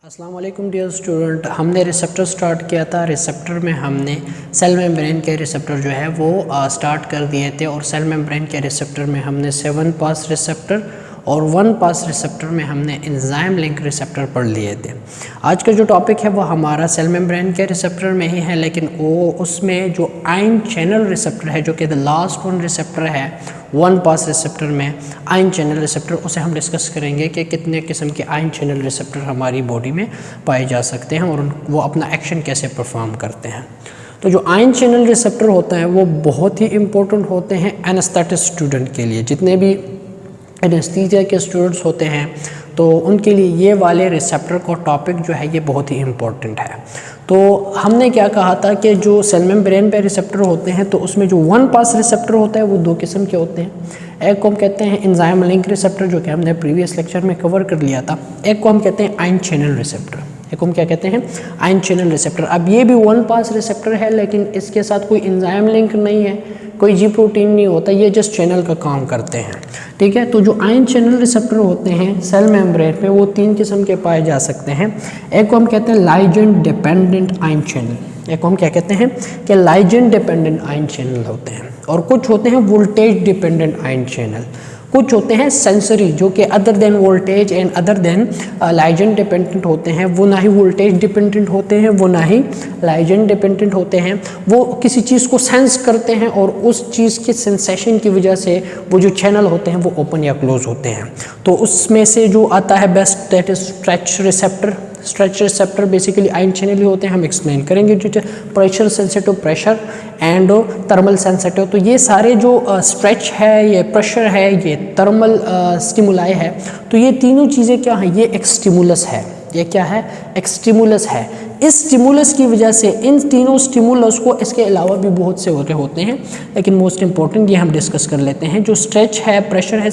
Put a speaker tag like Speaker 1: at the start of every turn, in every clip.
Speaker 1: अस्सलाम वालेकुम dear student. हमने रिसेप्टर स्टार्ट किया था। रिसेप्टर में हमने सेल मेम्ब्रेन के रिसेप्टर जो है वो स्टार्ट कर दिए थे और सेल मेम्ब्रेन के रिसेप्टर में हमने 7 पास रिसेप्टर और 1 पास रिसेप्टर में हमने एंजाइम लिंक रिसेप्टर पढ़ लिए थे। आज का जो टॉपिक है वो हमारा सेल मेम्ब्रेन के रिसेप्टर में ही है, लेकिन वो उसमें जो आयन चैनल रिसेप्टर है जो कि द लास्ट वन रिसेप्टर है 1 पास रिसेप्टर में आयन चैनल रिसेप्टर, उसे हम डिस्कस करेंगे कि कितने किस्म के आयन चैनल रिसेप्टर हमारी बॉडी में पाए जा सकते हैं और वो अपना एक्शन कैसे परफॉर्म करते हैं। तो जो आयन चैनल रिसेप्टर होता है वो बहुत ही इम्पोर्टेंट होते हैं एनेस्थेटिक स्टूडेंट के लिए। जितने भी एनेस्थीसिया के स्टूडेंट्स होते हैं तो उनके लिए ये वाले रिसेप्टर का टॉपिक जो है ये बहुत ही इम्पोर्टेंट है। तो हमने क्या कहा था कि जो सेल मेम्ब्रेन पे रिसेप्टर होते हैं तो उसमें जो 1 पास रिसेप्टर होता है वो 2 किस्म के होते हैं। एक को हम कहते हैं एंजाइम लिंक रिसेप्टर, जो कि हमने प्रीवियस लेक्चर में कवर कर लिया था। एक को हम कहते हैं आयन चैनल रिसेप्टर। एक को हम क्या कहते हैं, आयन चैनल रिसेप्टर। अब ये भी 1 पास रिसेप्टर है, लेकिन इसके साथ कोई एंजाइम लिंक नहीं है, कोई जी प्रोटीन नहीं होता, ये जस्ट चैनल का काम करते हैं। ठीक है, तो जो आयन चैनल रिसेप्टर होते हैं सेल मेम्ब्रेन पे वो 3 किस्म के पाए जा सकते हैं। एक को हम कहते हैं लाइगेंड डिपेंडेंट आयन चैनल। एक को हम क्या कहते हैं कि लाइगेंड डिपेंडेंट आयन चैनल होते हैं, और कुछ होते हैं वोल्टेज डिपेंडेंट आयन चैनल। कुछ होते हैं सेंसरी जो कि other than voltage and other than ligand dependent होते हैं। वो ना ही वोल्टेज डिपेंडेंट होते हैं, वो ना ही लाइगेंड डिपेंडेंट होते हैं। वो किसी चीज़ को सेंस करते हैं और उस चीज़ के सेंसेशन की वजह से वो जो चैनल होते हैं वो ओपन या क्लोज होते हैं। तो उसमें से जो आता है best that is stretch receptor. Stretch receptor basically ion channel ही होते हैं, हम एक्सप्लेन करेंगे। जो pressure sensitive pressure and thermal sensitive, तो ये सारे जो स्ट्रेच है, ये प्रेशर है, ये थर्मल स्टिमुलाई है, तो ये तीनों चीज़ें क्या हैं, ये एक स्टिमुलस है। ये क्या है, एक स्टिमुलस है। इस स्टिमुलस की वजह से इन तीनों स्टिमुलस को, इसके अलावा भी बहुत से होते हैं, लेकिन मोस्ट इंपॉर्टेंट ये हम डिस्कस कर लेते हैं। जो स्ट्रेच है, प्रेशर है,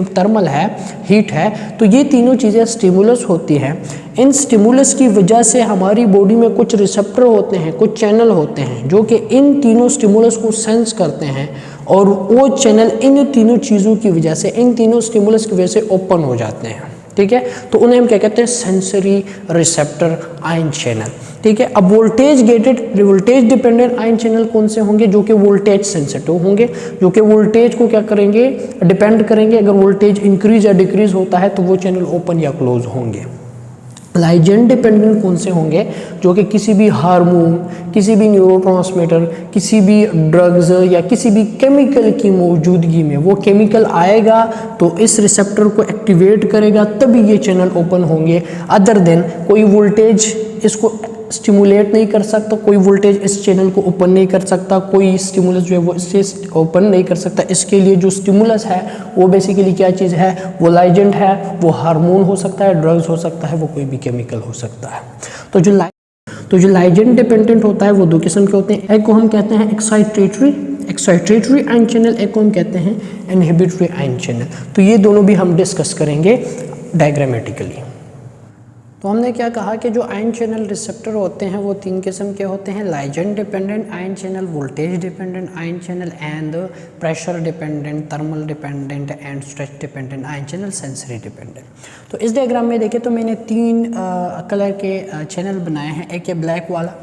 Speaker 1: थर्मल है, हीट है, तो ये तीनों चीज़ें स्टिमुलस होती हैं। इन स्टिमुलस की वजह से हमारी बॉडी में कुछ रिसेप्टर होते हैं, कुछ चैनल होते हैं जो कि इन तीनों स्टिमुलस को सेंस करते हैं, और वो चैनल इन तीनों चीज़ों की वजह से, इन तीनों स्टिमुलस की वजह से ओपन हो जाते हैं। ठीक है, तो उन्हें हम क्या कहते हैं, सेंसरी रिसेप्टर आयन चैनल। ठीक है, अब वोल्टेज डिपेंडेंट आयन चैनल कौन से होंगे, जो कि वोल्टेज सेंसिटिव होंगे, जो कि वोल्टेज को क्या करेंगे, डिपेंड करेंगे। अगर वोल्टेज इंक्रीज या डिक्रीज होता है तो वो चैनल ओपन या क्लोज होंगे। लाइगेंड डिपेंडेंट कौन से होंगे, जो कि किसी भी हार्मोन, किसी भी न्यूरोट्रांसमीटर, किसी भी ड्रग्स या किसी भी केमिकल की मौजूदगी में वो केमिकल आएगा तो इस रिसेप्टर को एक्टिवेट करेगा, तभी ये चैनल ओपन होंगे। अदर देन कोई वोल्टेज इसको स्टिमुलेट नहीं कर सकता, कोई वोल्टेज इस चैनल को ओपन नहीं कर सकता, कोई स्टिमुलस जो है वो इससे ओपन नहीं कर सकता। इसके लिए जो स्टिमुलस है वो बेसिकली क्या चीज़ है, वो लाइगेंड है, वो हार्मोन हो सकता है, ड्रग्स हो सकता है, वो कोई भी केमिकल हो सकता है। तो जो लाइगेंड डिपेंडेंट होता है वो 2 किस्म के होते हैं। एक को हम कहते हैं एक्साइटेटरी आयन चैनल, एक को हम कहते हैं इनहिबिटरी आयन चैनल। तो ये दोनों भी हम डिस्कस करेंगे डायग्रामेटिकली। तो हमने क्या कहा कि जो आयन चैनल रिसेप्टर होते हैं वो 3 किस्म के होते हैं, ligand dependent ion channel, voltage dependent ion channel and pressure dependent, thermal dependent and stretch dependent ion channel, sensory dependent. तो इस डायग्राम में देखें तो मैंने 3 कलर के चैनल बनाए हैं। एक ये ब्लैक वाला,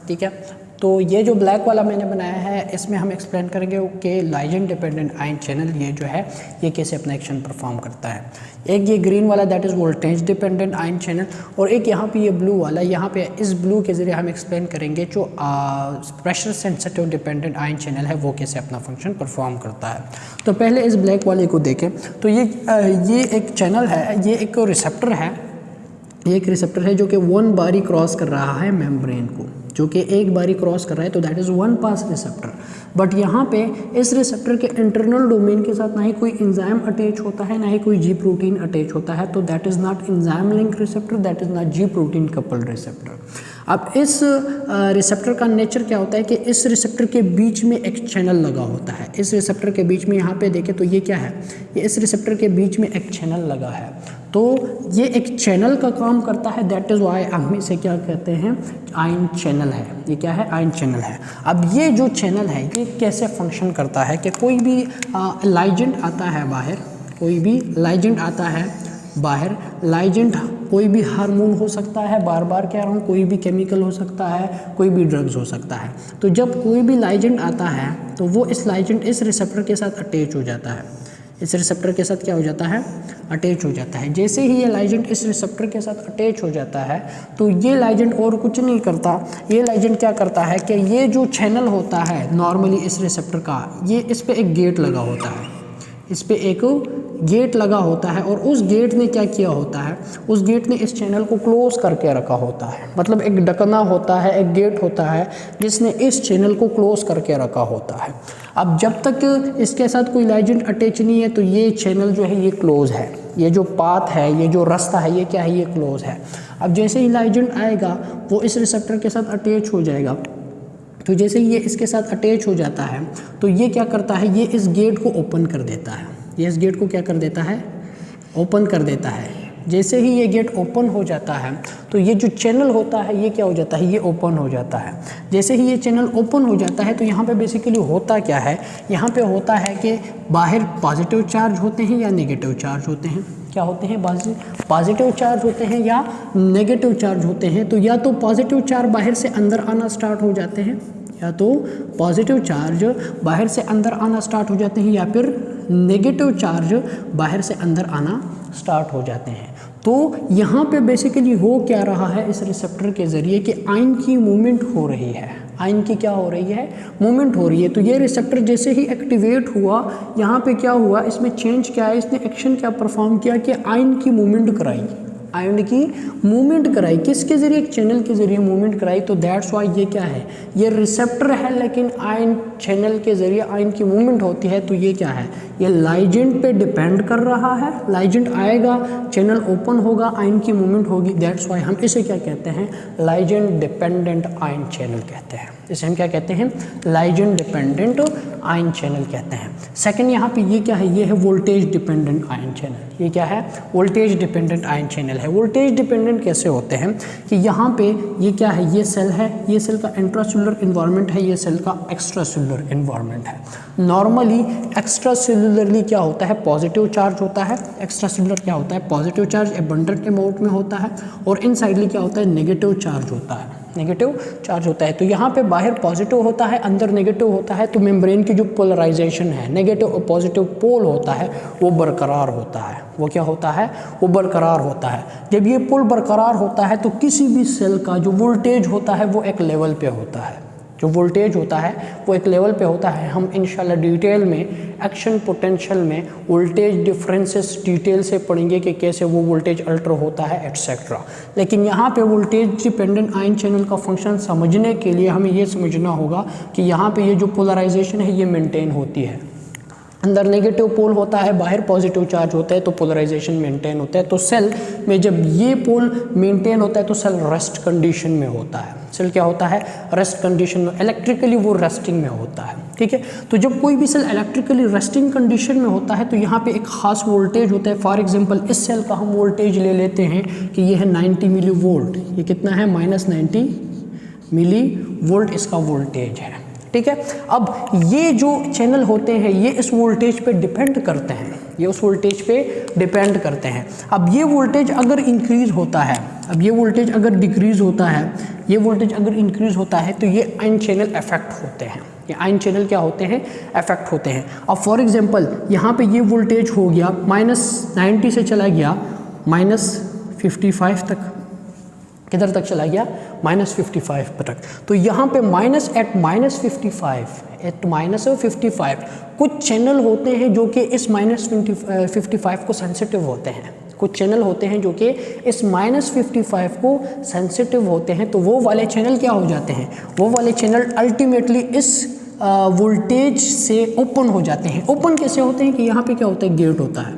Speaker 1: ठीक है, तो ये जो ब्लैक वाला मैंने बनाया है इसमें हम एक्सप्लेन करेंगे कि लाइगेंड डिपेंडेंट आयन चैनल ये जो है ये कैसे अपना एक्शन परफॉर्म करता है। एक ये ग्रीन वाला that is voltage dependent ion channel, और एक यहाँ पे ये ब्लू वाला, यहाँ पे इस ब्लू के ज़रिए हम एक्सप्लेन करेंगे जो pressure sensitive dependent ion channel है वो कैसे अपना फंक्शन परफॉर्म करता है। तो पहले इस ब्लैक वाले को देखें तो ये एक चैनल है, ये एक रिसेप्टर है, ये एक रिसेप्टर है जो कि 1 बारी क्रॉस कर रहा है मेम्ब्रेन को, जो कि एक बारी क्रॉस कर रहा है, तो that is 1 pass receptor. But यहाँ पे इस रिसेप्टर के इंटरनल डोमेन के साथ ना ही कोई एंजाइम अटैच होता है, ना ही कोई जी प्रोटीन अटैच होता है, तो that is not enzyme link receptor, that is not ji protein coupled receptor. अब इस रिसेप्टर का नेचर क्या होता है कि इस रिसेप्टर के बीच में एक चैनल लगा होता है। इस रिसेप्टर के बीच में यहाँ पे देखें तो ये क्या है, ये इस रिसेप्टर के बीच में एक चैनल लगा है, तो ये एक चैनल का काम करता है, दैट इज़ वाई हम इसे क्या कहते हैं, आयन चैनल है। ये क्या है, आयन चैनल है। अब ये जो चैनल है ये कैसे फंक्शन करता है कि कोई भी लाइगेंड आता है बाहर, कोई भी लाइगेंड आता है बाहर, लाइगेंड कोई भी हार्मोन हो सकता है, बार बार कह रहा हूँ, कोई भी केमिकल हो सकता है, कोई भी ड्रग्स हो सकता है। तो जब कोई भी लाइगेंड आता है तो वो इस लाइगेंड इस रिसेप्टर के साथ अटैच हो जाता है, इस रिसेप्टर के साथ क्या हो जाता है, अटैच हो जाता है। जैसे ही ये लाइगेंड इस रिसेप्टर के साथ अटैच हो जाता है तो ये लाइगेंड और कुछ नहीं करता, ये लाइगेंड क्या करता है कि ये जो चैनल होता है नॉर्मली इस रिसेप्टर का, ये इस पे एक गेट लगा होता है, इस पे एक गेट लगा होता है और उस गेट ने क्या किया होता है, उस गेट ने इस चैनल को क्लोज करके रखा होता है। मतलब एक ढकना होता है, एक गेट होता है जिसने इस चैनल को क्लोज करके रखा होता है। अब जब तक इसके साथ कोई लाइगेंड अटैच नहीं है तो ये चैनल जो है ये क्लोज है, ये जो पाथ है, ये जो रास्ता है, ये क्या है, ये क्लोज है। अब जैसे ही लाइगेंड आएगा वो इस रिसेप्टर के साथ अटैच हो जाएगा। तो जैसे ही ये इसके साथ अटैच हो जाता है तो ये क्या करता है, ये इस गेट को ओपन कर देता है, ये इस गेट को क्या कर देता है, ओपन कर देता है। जैसे ही ये गेट ओपन हो जाता है तो ये जो चैनल होता है ये क्या हो जाता है, ये ओपन हो जाता है। जैसे ही ये चैनल ओपन हो जाता है तो यहाँ पे बेसिकली होता क्या है, यहाँ पे होता है कि बाहर पॉजिटिव चार्ज होते हैं या नेगेटिव चार्ज होते हैं, क्या होते हैं, पॉजिटिव चार्ज होते हैं या नेगेटिव चार्ज होते हैं। तो या तो पॉजिटिव चार्ज बाहर से अंदर आना स्टार्ट हो जाते हैं, या तो पॉजिटिव चार्ज बाहर से अंदर आना स्टार्ट हो जाते हैं, या फिर नेगेटिव चार्ज बाहर से अंदर आना स्टार्ट हो जाते हैं। तो यहाँ पे बेसिकली हो क्या रहा है, इस रिसेप्टर के ज़रिए कि आयन की मूवमेंट हो रही है, आयन की क्या हो रही है, मूवमेंट हो रही है। तो ये रिसेप्टर जैसे ही एक्टिवेट हुआ, यहाँ पे क्या हुआ, इसमें चेंज क्या है, इसने एक्शन क्या परफॉर्म किया कि आयन की मूवमेंट कराई, आयन की मूवमेंट कराई, किसके ज़रिए, एक चैनल के ज़रिए मूवमेंट कराई। तो दैट्स वाई ये क्या है, ये रिसेप्टर है लेकिन आयन चैनल के ज़रिए आयन की मूवमेंट होती है। तो ये क्या है, ये लाइगेंड पे डिपेंड कर रहा है, लाइगेंड आएगा, चैनल ओपन होगा, आयन की मूवमेंट होगी। दैट्स वाई हम इसे क्या कहते हैं, लाइगेंड डिपेंडेंट आयन चैनल कहते हैं। इसे हम क्या कहते हैं, लाइगेंड डिपेंडेंट आयन चैनल कहते हैं। सेकंड यहाँ पे ये क्या है, ये है वोल्टेज डिपेंडेंट आयन चैनल। ये क्या है, वोल्टेज डिपेंडेंट आयन चैनल है। वोल्टेज डिपेंडेंट कैसे होते हैं कि यहाँ पे ये क्या है, ये सेल है, ये सेल का इंट्रासेलुलर एनवायरनमेंट है, ये सेल का एक्स्ट्रासेलुलर एनवायरनमेंट है। नॉर्मली एक्स्ट्रासेलुलरली क्या होता है, पॉजिटिव चार्ज होता है, एक्स्ट्रासेलुलर क्या होता है, पॉजिटिव चार्ज एबंडेंट अमाउंट में होता है, और इनसाइडली क्या होता है, नेगेटिव चार्ज होता है, नेगेटिव चार्ज होता है। तो यहाँ पे बाहर पॉजिटिव होता है, अंदर नेगेटिव होता है। तो मेम्ब्रेन की जो पोलराइजेशन है, नेगेटिव और पॉजिटिव पोल होता है, वो बरकरार होता है। वो क्या होता है, वो बरकरार होता है। जब ये पोल बरकरार होता है तो किसी भी सेल का जो वोल्टेज होता है वो एक लेवल पे होता है, जो वोल्टेज होता है वो एक लेवल पे होता है। हम इंशाल्लाह डिटेल में एक्शन पोटेंशियल में वोल्टेज डिफरेंसेस डिटेल से पढ़ेंगे कि कैसे वो वोल्टेज अल्टर होता है एटसेट्रा। लेकिन यहाँ पे वोल्टेज डिपेंडेंट आयन चैनल का फंक्शन समझने के लिए हमें ये समझना होगा कि यहाँ पे ये जो पोलराइजेशन है ये मेंटेन होती है। अंदर नेगेटिव पोल होता है, बाहर पॉजिटिव चार्ज होता है, तो पोलराइजेशन मेंटेन होता है। तो सेल में जब ये पोल मेंटेन होता है तो सेल रेस्ट कंडीशन में होता है। सेल क्या होता है, रेस्ट कंडीशन में, इलेक्ट्रिकली वो रेस्टिंग में होता है। ठीक है, तो जब कोई भी सेल इलेक्ट्रिकली रेस्टिंग कंडीशन में होता है तो यहाँ पे एक खास वोल्टेज होता है। फॉर एग्जांपल इस सेल का हम वोल्टेज ले लेते हैं कि ये है 90 मिली वोल्ट। ये कितना है, -90 मिली वोल्ट इसका वोल्टेज है। ठीक है, अब ये जो चैनल होते हैं ये इस वोल्टेज पे डिपेंड करते हैं, ये उस वोल्टेज पे डिपेंड करते हैं। अब ये वोल्टेज अगर इंक्रीज होता है, अब ये वोल्टेज अगर डिक्रीज होता है, ये वोल्टेज अगर इंक्रीज होता है तो ये आयन चैनल अफेक्ट होते हैं। ये आयन चैनल क्या होते हैं, अफेक्ट होते हैं। अब फॉर एग्जांपल यहाँ पे ये वोल्टेज हो गया -90 से चला गया -55 तक, किधर तक चला गया, -55 तक। तो यहाँ पे -55 कुछ चैनल होते हैं जो कि इस -55 को सेंसिटिव होते हैं। कुछ चैनल होते हैं जो कि इस -55 को सेंसिटिव होते हैं। तो वो वाले चैनल क्या हो जाते हैं, वो वाले चैनल अल्टीमेटली इस वोल्टेज से ओपन हो जाते हैं। ओपन कैसे होते हैं कि यहाँ पे क्या होता है, गेट होता है,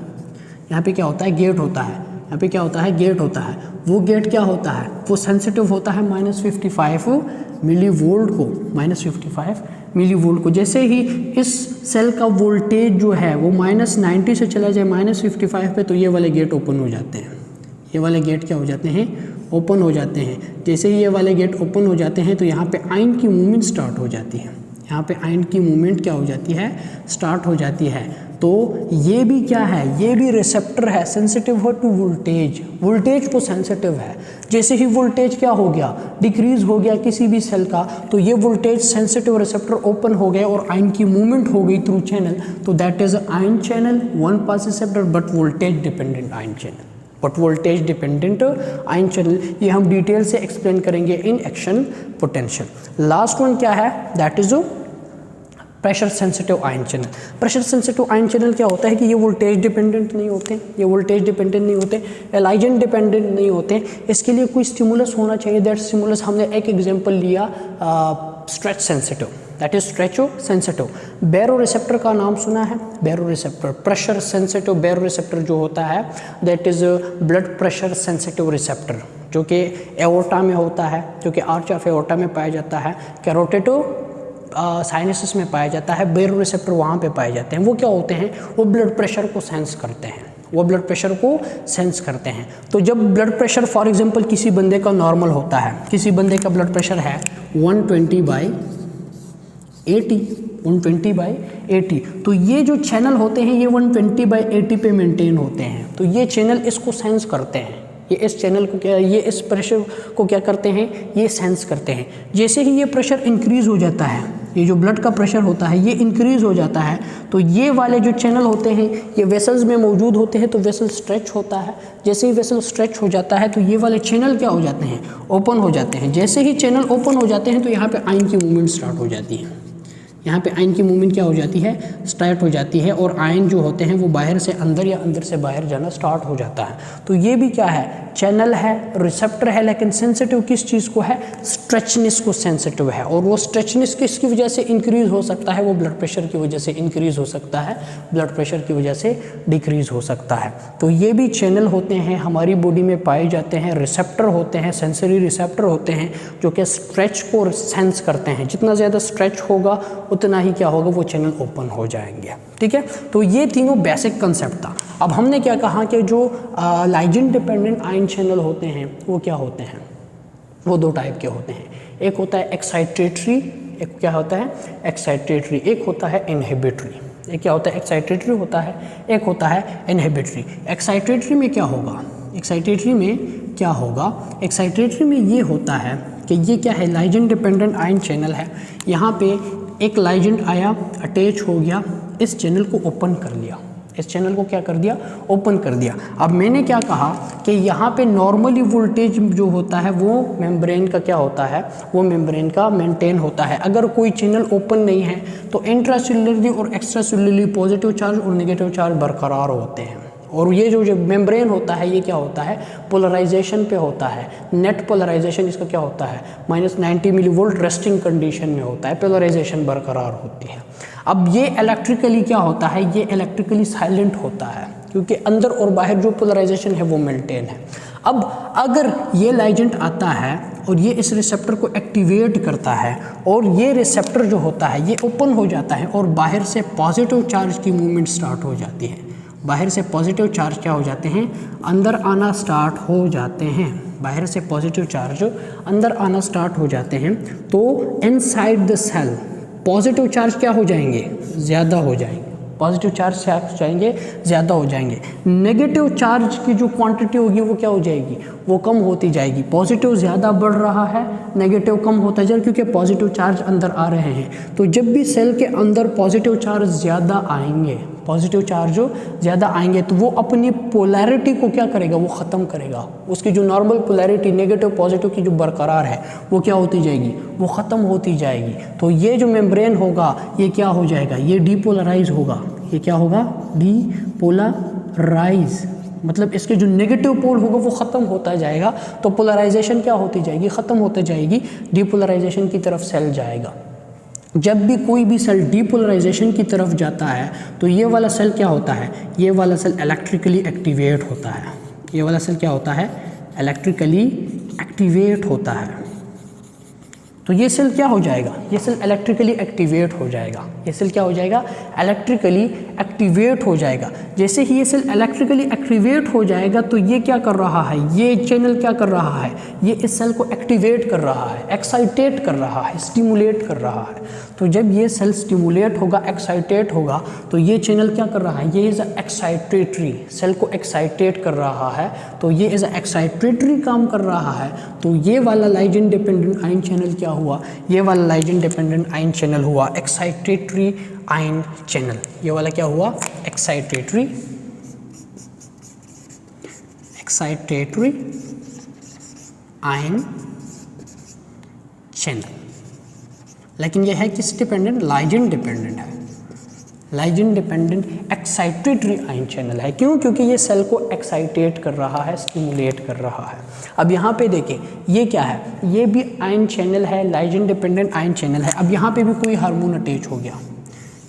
Speaker 1: यहाँ पे क्या होता है, गेट होता है, यहाँ पे क्या होता है, गेट होता है। वो गेट क्या होता है, वो सेंसिटिव होता है -55 मिली वोल्ट को, -55 मिली वोल्ट को। जैसे ही इस सेल का वोल्टेज जो है वो -90 से चला जाए -55 पे तो ये वाले गेट ओपन हो जाते हैं। ये वाले गेट क्या हो जाते हैं, ओपन हो जाते हैं। जैसे ही ये वाले गेट ओपन हो जाते हैं तो यहाँ पे आयन की मूवमेंट स्टार्ट हो जाती है। यहाँ पे आयन की मूवमेंट क्या हो जाती है, स्टार्ट हो जाती है। तो ये भी क्या है, ये भी रिसेप्टर है, सेंसिटिव हो टू वोल्टेज, वोल्टेज को सेंसिटिव है। जैसे ही वोल्टेज क्या हो गया, डिक्रीज हो गया किसी भी सेल का, तो ये वोल्टेज सेंसिटिव रिसेप्टर ओपन हो गए और आयन की मूवमेंट हो गई थ्रू चैनल, तो that is ion channel, one pass receptor but voltage dependent ion channel, but voltage dependent ion channel. ये हम डिटेल से एक्सप्लेन करेंगे in action potential. Last one क्या है, that is pressure sensitive ion channel. Pressure sensitive ion channel क्या होता है कि ये वोल्टेज डिपेंडेंट नहीं होते, ये वोल्टेज डिपेंडेंट नहीं होते, एलाइजेंट डिपेंडेंट नहीं होते। इसके लिए कोई स्टिमुलस होना चाहिए, दैट स्टिमुलस हमने एक एग्जांपल लिया stretch sensitive, that is stretch sensitive. Baro receptor का नाम सुना है, baro receptor, pressure sensitive baro receptor जो होता है that is blood pressure sensitive receptor, जो कि एओर्टा में होता है, जो कि आर्च ऑफ एओर्टा में पाया जाता है, कैरोटिडो साइनसिस में पाया जाता है, बैरो रिसेप्टर वहाँ पे पाए जाते हैं। वो क्या होते हैं, वो ब्लड प्रेशर को सेंस करते हैं, वो ब्लड प्रेशर को सेंस करते हैं। तो जब ब्लड प्रेशर फॉर एग्जांपल किसी बंदे का नॉर्मल होता है, किसी बंदे का ब्लड प्रेशर है 120/80, तो ये जो चैनल होते हैं ये 120/80 पे मेंटेन होते हैं। तो ये चैनल इसको सेंस करते हैं, ये इस चैनल को क्या, ये इस प्रेशर को क्या करते हैं, ये सेंस करते हैं। जैसे ही ये प्रेशर इंक्रीज़ हो जाता है, ये जो ब्लड का प्रेशर होता है ये इंक्रीज़ हो जाता है, तो ये वाले जो चैनल होते हैं ये वेसल्स में मौजूद होते हैं, तो वेसल स्ट्रेच होता है। जैसे ही वेसल स्ट्रेच हो जाता है तो ये वाले चैनल क्या हो जाते हैं, ओपन हो जाते हैं। जैसे ही चैनल ओपन हो जाते हैं तो यहाँ पे आयन की मूवमेंट स्टार्ट हो जाती है, यहाँ पे आयन की मूवमेंट क्या हो जाती है, स्टार्ट हो जाती है, और आयन जो होते हैं वो बाहर से अंदर या अंदर से बाहर जाना स्टार्ट हो जाता है। तो ये भी क्या है, चैनल है, रिसेप्टर है, लेकिन सेंसिटिव किस चीज़ को है, स्ट्रेचनेस को सेंसिटिव है। और वो स्ट्रेचनेस किसकी वजह से इंक्रीज़ हो सकता है, वो ब्लड प्रेशर की वजह से इंक्रीज़ हो सकता है, ब्लड प्रेशर की वजह से डिक्रीज़ हो सकता है। तो ये भी चैनल होते हैं, हमारी बॉडी में पाए जाते हैं, रिसेप्टर होते हैं, सेंसरी रिसेप्टर होते हैं, जो कि स्ट्रेच को सेंस करते हैं। जितना ज़्यादा स्ट्रेच होगा उतना ही क्या होगा, वो चैनल ओपन हो जाएंगे। ठीक है, तो ये तीनों बेसिक कंसेप्ट था। अब हमने क्या कहा कि जो लाइगेंड डिपेंडेंट आयन चैनल होते हैं वो क्या होते हैं, वो दो टाइप के होते हैं। एक होता है एक्साइटेटरी, एक क्या होता है, एक्साइटेटरी, एक होता है इनहिबिटरी। एक क्या होता है, एक्साइटेटरी होता है, एक होता है इनहिबिटरी। एक्साइटेटरी में क्या होगा, एक्साइटेटरी में क्या होगा, एक्साइटेटरी में ये होता है कि ये क्या है, लाइगेंड डिपेंडेंट आयन चैनल है। यहाँ पे एक लाइगेंड आया, अटैच हो गया, इस चैनल को ओपन कर लिया, इस चैनल को क्या कर दिया, ओपन कर दिया। अब मैंने क्या कहा कि यहाँ पे नॉर्मली वोल्टेज जो होता है वो मेम्ब्रेन का क्या होता है, वो मेम्ब्रेन का मेंटेन होता है। अगर कोई चैनल ओपन नहीं है तो इंट्रासेल्युलरली और एक्स्ट्रासेल्युलरली पॉजिटिव चार्ज और नेगेटिव चार्ज बरकरार होते हैं। और ये जो मेम्ब्रेन होता है ये क्या होता है, पोलराइजेशन पे होता है। नेट पोलराइजेशन इसका क्या होता है, -90 मिलीवोल्ट रेस्टिंग कंडीशन में होता है, पोलराइजेशन बरकरार होती है। अब ये इलेक्ट्रिकली क्या होता है, ये इलेक्ट्रिकली साइलेंट होता है, क्योंकि अंदर और बाहर जो पोलराइजेशन है वो मेंटेन है। अब अगर ये लाइगेंड आता है और ये इस रिसेप्टर को एक्टिवेट करता है और ये रिसेप्टर जो होता है ये ओपन हो जाता है और बाहर से पॉजिटिव चार्ज की मूवमेंट स्टार्ट हो जाती है, बाहर से पॉजिटिव चार्ज क्या हो जाते हैं, अंदर आना स्टार्ट हो जाते हैं, बाहर से पॉजिटिव चार्ज अंदर आना स्टार्ट हो जाते हैं। तो inside the cell positive charge क्या हो जाएंगे, ज़्यादा हो जाएंगे, पॉजिटिव चार्ज क्या हो जाएंगे, ज़्यादा हो जाएंगे। नेगेटिव चार्ज की जो क्वांटिटी होगी वो क्या हो जाएगी, वो कम होती जाएगी। पॉजिटिव ज़्यादा बढ़ रहा है, नेगेटिव कम होता जाए, क्योंकि पॉजिटिव चार्ज अंदर आ रहे हैं। तो जब भी सेल के अंदर पॉजिटिव चार्ज ज़्यादा आएंगे, पॉजिटिव चार्ज ज़्यादा आएंगे, तो वो अपनी पोलैरिटी को क्या करेगा, वो ख़त्म करेगा। उसकी जो नॉर्मल पोलैरिटी नेगेटिव पॉजिटिव की जो बरकरार है वो क्या होती जाएगी, वो ख़त्म होती जाएगी। तो ये जो मेम्ब्रेन होगा ये क्या हो जाएगा, ये डीपोलराइज होगा। ये क्या होगा, डीपोलराइज, मतलब इसके जो नेगेटिव पोल होगा वो ख़त्म होता जाएगा। तो पोलराइजेशन क्या होती जाएगी, ख़त्म होती जाएगी, डीपोलराइजेशन की तरफ सेल जाएगा। जब भी कोई भी सेल डीपोलराइजेशन की तरफ जाता है तो ये वाला सेल क्या होता है, ये वाला सेल इलेक्ट्रिकली एक्टिवेट होता है। ये वाला सेल क्या होता है, इलेक्ट्रिकली एक्टिवेट होता है। तो ये सेल क्या हो जाएगा, ये सेल इलेक्ट्रिकली एक्टिवेट हो जाएगा। ये सेल क्या हो जाएगा, इलेक्ट्रिकली एक्टिवेट हो जाएगा। जैसे ही ये सेल इलेक्ट्रिकली एक्टिवेट हो जाएगा तो ये क्या कर रहा है, ये चैनल क्या कर रहा है, ये इस सेल को एक्टिवेट कर रहा है, एक्साइटेट कर रहा है, स्टिमुलेट कर रहा है। तो जब ये सेल स्टिमुलेट होगा, एक्साइटेट होगा, तो ये चैनल क्या कर रहा है, ये इज़ एक्साइटेटरी, सेल को एक्साइटेट कर रहा है, तो ये इज़ एक्साइटेटरी काम कर रहा है। तो ये वाला लाइगेंड डिपेंडेंट आयन चैनल क्या हुआ, ये वाला लाइगेंड डिपेंडेंट आयन चैनल हुआ एक्साइटेटरी आयन चैनल। ये वाला क्या हुआ, एक्साइटेटरी आयन चैनल। लेकिन यह है किस डिपेंडेंट, लाइगेंड डिपेंडेंट है, ligand dependent excitatory ion channel है। क्यों, क्योंकि ये सेल को एक्साइटेट कर रहा है, स्टिमुलेट कर रहा है। अब यहाँ पे देखें ये क्या है, ये भी आयन चैनल है, लाइगेंड डिपेंडेंट आयन चैनल है। अब यहाँ पे भी कोई हार्मोन अटैच हो गया,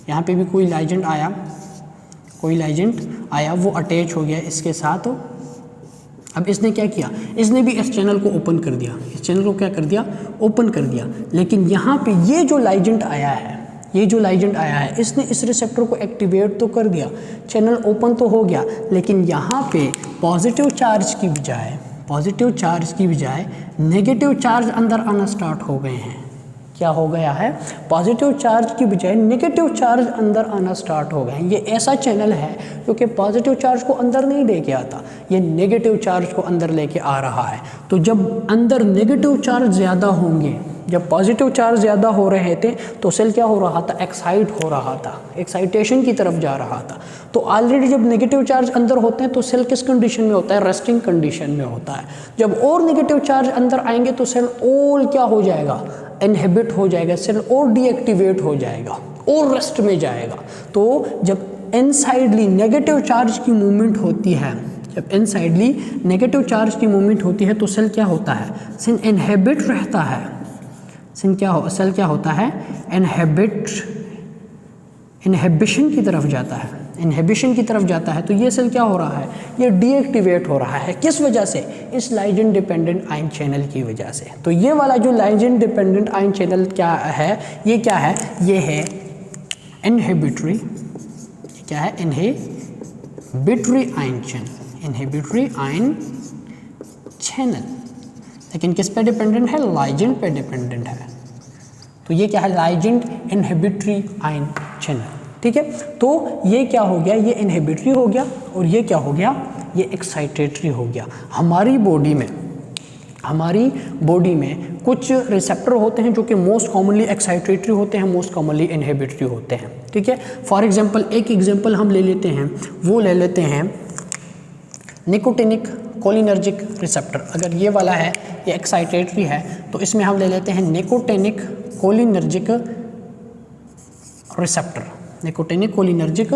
Speaker 1: यहाँ पे भी कोई लाइगेंड आया, कोई लाइगेंड आया, वो अटैच हो गया इसके साथ। अब इसने क्या किया, इसने भी इस चैनल को ओपन कर दिया, इस चैनल को क्या कर दिया, ओपन कर दिया। लेकिन यहाँ पे ये जो लाइगेंड आया है, ये जो लाइगेंड आया है, इसने इस रिसेप्टर को एक्टिवेट तो कर दिया, चैनल ओपन तो हो गया, लेकिन यहाँ पे पॉजिटिव चार्ज की बजाय नेगेटिव चार्ज अंदर आना स्टार्ट हो गए हैं। क्या हो गया है, पॉजिटिव चार्ज की बजाय नेगेटिव चार्ज अंदर आना स्टार्ट हो गए हैं। ये ऐसा चैनल है क्योंकि पॉजिटिव चार्ज को अंदर नहीं लेके आता, ये नेगेटिव चार्ज को अंदर लेके आ रहा है। तो जब अंदर नेगेटिव चार्ज ज़्यादा होंगे, जब पॉजिटिव चार्ज ज़्यादा हो रहे थे, तो सेल क्या हो रहा था, एक्साइट हो रहा था, एक्साइटेशन की तरफ जा रहा था। तो ऑलरेडी जब नेगेटिव चार्ज अंदर होते हैं तो सेल किस कंडीशन में होता है, रेस्टिंग कंडीशन में होता है। जब और नेगेटिव चार्ज अंदर आएंगे तो सेल और क्या हो जाएगा, इनहिबिट हो जाएगा, सेल और डीएक्टिवेट हो जाएगा और रेस्ट में जाएगा। तो जब इनसाइडली नेगेटिव चार्ज की मूवमेंट होती है, जब इनसाइडली नेगेटिव चार्ज की मूवमेंट होती है तो सेल क्या होता है, सेल इनहिबिट रहता है, सेल क्या होता है, इनहिबिशन की तरफ जाता है, इनहिबिशन की तरफ जाता है। तो ये सेल क्या हो रहा है, ये डीएक्टिवेट हो रहा है। किस वजह से, इस लाइगेंड डिपेंडेंट आयन चैनल की वजह से। तो ये वाला जो लाइगेंड डिपेंडेंट आयन चैनल क्या है, ये क्या है, ये है इनहिबिटरी, क्या है, inhibitory ion channel, inhibitory ion channel. लेकिन किस पे डिपेंडेंट है, लाइगेंड पे डिपेंडेंट है। तो ये क्या है, लाइगेंड इनहिबिटरी आयन चैनल। ठीक है, तो ये क्या हो गया, ये इनहिबिटरी हो गया और ये क्या हो गया, ये एक्साइटेटरी हो गया। हमारी बॉडी में कुछ रिसेप्टर होते हैं जो कि मोस्ट कॉमनली एक्साइटेटरी होते हैं, मोस्ट कॉमनली इनहिबिटरी होते हैं। ठीक है, फॉर एग्जांपल एक एग्जांपल हम ले लेते हैं, वो ले लेते हैं निकोटिनिक कोलिनर्जिक रिसेप्टर। अगर ये वाला है, ये एक्साइटेटरी है, तो इसमें हम ले लेते हैं nicotinic cholinergic receptor, nicotinic cholinergic